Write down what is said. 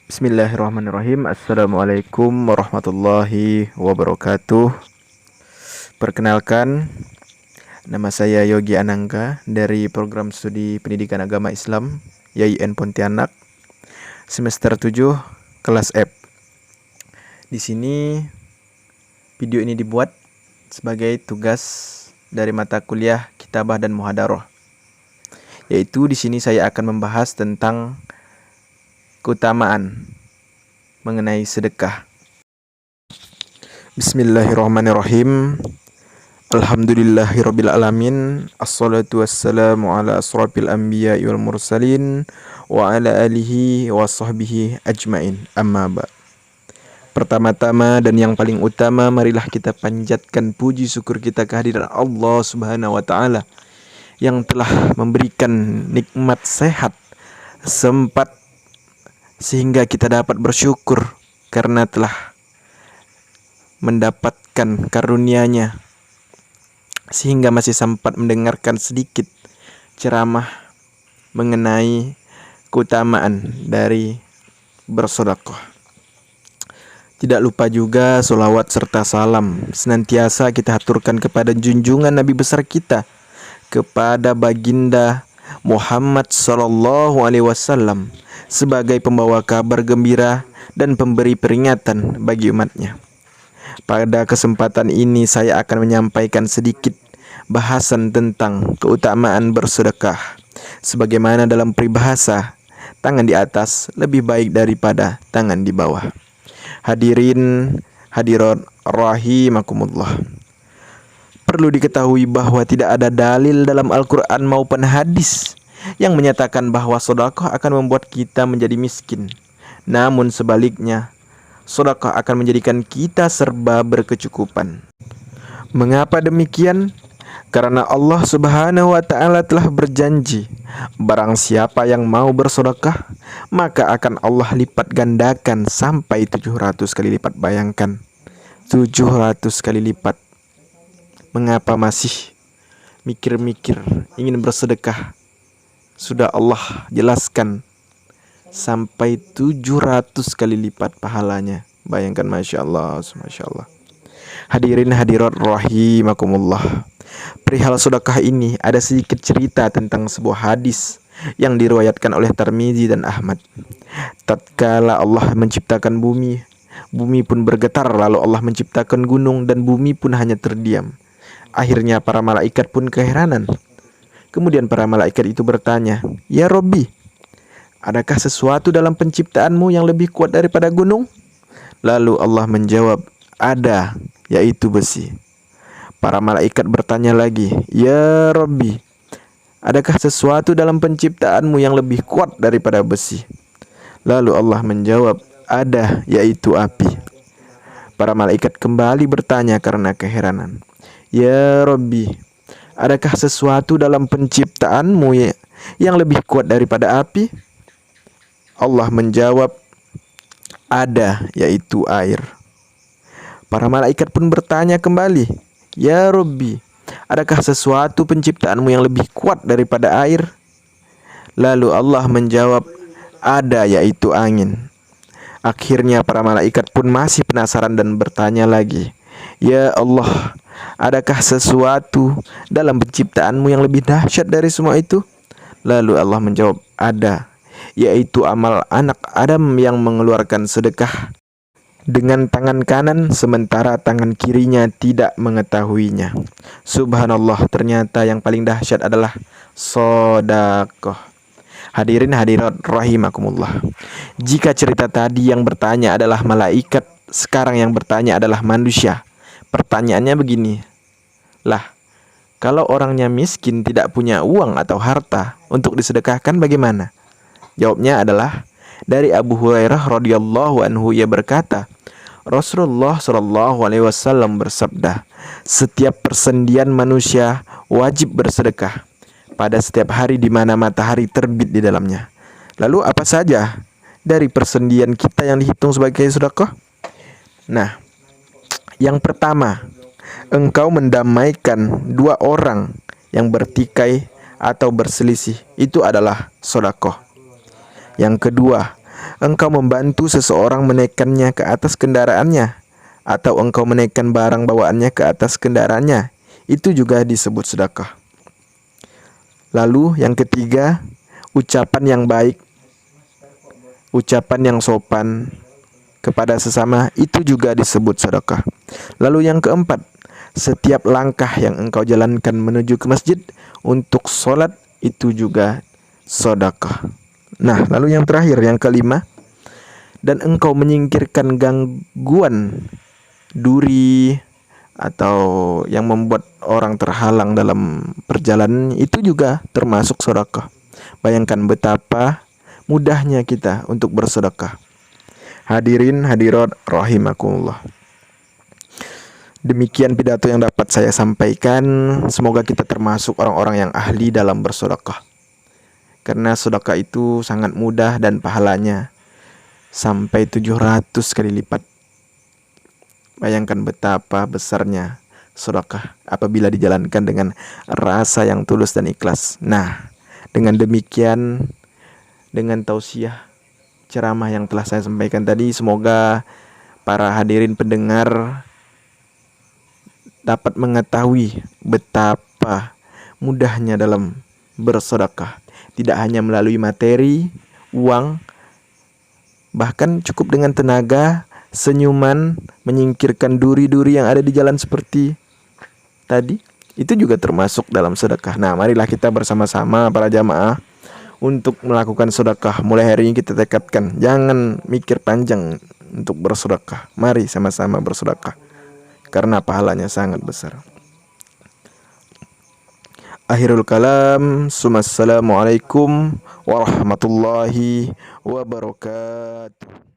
Bismillahirrahmanirrahim. Assalamualaikum warahmatullahi wabarakatuh. Perkenalkan, nama saya Yogi Anangka dari Program Studi Pendidikan Agama Islam YIN Pontianak, semester 7, kelas F. Di sini video ini dibuat sebagai tugas dari mata kuliah Kitabah dan Muhadaroh. Yaitu di sini saya akan membahas tentang keutamaan mengenai sedekah. Bismillahirrahmanirrahim. Alhamdulillahirabbil alamin. Assalatu wassalamu ala asrofil anbiya'i wal mursalin wa ala alihi wa sahbihi ajmain. Amma ba'd. Pertama-tama dan yang paling utama, marilah kita panjatkan puji syukur kita kehadiran Allah Subhanahu wa taala yang telah memberikan nikmat sehat, sempat, sehingga kita dapat bersyukur karena telah mendapatkan karunia-Nya, sehingga masih sempat mendengarkan sedikit ceramah mengenai keutamaan dari bersedekah. Tidak lupa juga sholawat serta salam senantiasa kita haturkan kepada junjungan Nabi besar kita, kepada baginda Muhammad sallallahu alaihi wasallam, sebagai pembawa kabar gembira dan pemberi peringatan bagi umatnya. Pada kesempatan ini saya akan menyampaikan sedikit bahasan tentang keutamaan bersedekah. Sebagaimana dalam peribahasa, tangan di atas lebih baik daripada tangan di bawah. Hadirin hadirat rahimakumullah. Perlu diketahui bahwa tidak ada dalil dalam Al-Quran maupun hadis yang menyatakan bahwa sedekah akan membuat kita menjadi miskin. Namun sebaliknya, sedekah akan menjadikan kita serba berkecukupan. Mengapa demikian? Karena Allah Subhanahu wa taala telah berjanji, barang siapa yang mau bersedekah, maka akan Allah lipat gandakan sampai 700 kali lipat. Bayangkan, 700 kali lipat. Mengapa masih mikir-mikir ingin bersedekah? Sudah Allah jelaskan sampai 700 kali lipat pahalanya. Bayangkan, Masya Allah, Masya Allah. Hadirin hadirat rahimakumullah. Perihal sedekah ini ada sedikit cerita tentang sebuah hadis yang diriwayatkan oleh Tirmizi dan Ahmad. Tatkala Allah menciptakan bumi, bumi pun bergetar, lalu Allah menciptakan gunung dan bumi pun hanya terdiam. Akhirnya para malaikat pun keheranan. Kemudian para malaikat itu bertanya, "Ya Robbi, adakah sesuatu dalam penciptaanmu yang lebih kuat daripada gunung?" Lalu Allah menjawab, "Ada, yaitu besi." Para malaikat bertanya lagi, "Ya Robbi, adakah sesuatu dalam penciptaanmu yang lebih kuat daripada besi?" Lalu Allah menjawab, "Ada, yaitu api." Para malaikat kembali bertanya karena keheranan, "Ya Robbi, adakah sesuatu dalam penciptaanmu yang lebih kuat daripada api?" Allah menjawab, "Ada, yaitu air." Para malaikat pun bertanya kembali, "Ya Robbi, adakah sesuatu penciptaanmu yang lebih kuat daripada air?" Lalu Allah menjawab, "Ada, yaitu angin." Akhirnya para malaikat pun masih penasaran dan bertanya lagi, "Ya Allah, adakah sesuatu dalam penciptaanmu yang lebih dahsyat dari semua itu?" Lalu Allah menjawab, "Ada, yaitu amal anak Adam yang mengeluarkan sedekah dengan tangan kanan sementara tangan kirinya tidak mengetahuinya." Subhanallah, ternyata yang paling dahsyat adalah sedekah. Hadirin hadirat rahimakumullah. Jika cerita tadi yang bertanya adalah malaikat, sekarang yang bertanya adalah manusia. Pertanyaannya begini, lah, kalau orangnya miskin, tidak punya uang atau harta untuk disedekahkan, bagaimana? Jawabnya adalah dari Abu Hurairah radhiyallahu anhu. Ia berkata, Rasulullah shallallahu alaihi wasallam bersabda, "Setiap persendian manusia wajib bersedekah pada setiap hari di mana matahari terbit di dalamnya." Lalu apa saja dari persendian kita yang dihitung sebagai sedekah? Nah, yang pertama, engkau mendamaikan dua orang yang bertikai atau berselisih, itu adalah sedekah. Yang kedua, engkau membantu seseorang menaikkannya ke atas kendaraannya, atau engkau menaikkan barang bawaannya ke atas kendaraannya, itu juga disebut sedekah. Lalu yang ketiga, ucapan yang baik, ucapan yang sopan kepada sesama, itu juga disebut sedekah. Lalu yang keempat, setiap langkah yang engkau jalankan menuju ke masjid untuk sholat, itu juga sedekah. Nah, lalu yang terakhir, yang kelima, dan engkau menyingkirkan gangguan duri atau yang membuat orang terhalang dalam perjalanan, itu juga termasuk sedekah. Bayangkan betapa mudahnya kita untuk bersedekah. Hadirin hadirat rahimakumullah. Demikian pidato yang dapat saya sampaikan. Semoga kita termasuk orang-orang yang ahli dalam bersedekah. Karena sedekah itu sangat mudah dan pahalanya sampai 700 kali lipat. Bayangkan betapa besarnya sedekah apabila dijalankan dengan rasa yang tulus dan ikhlas. Nah, dengan demikian, dengan tausiah ceramah yang telah saya sampaikan tadi, semoga para hadirin pendengar dapat mengetahui betapa mudahnya dalam bersedekah. Tidak hanya melalui materi, uang, bahkan cukup dengan tenaga, senyuman, menyingkirkan duri-duri yang ada di jalan seperti tadi, itu juga termasuk dalam sedekah. Nah, marilah kita bersama-sama para jamaah untuk melakukan sedekah. Mulai hari ini kita tekadkan, jangan mikir panjang untuk bersedekah. Mari sama-sama bersedekah, karena pahalanya sangat besar. Akhirul kalam, assalamualaikum warahmatullahi wabarakatuh.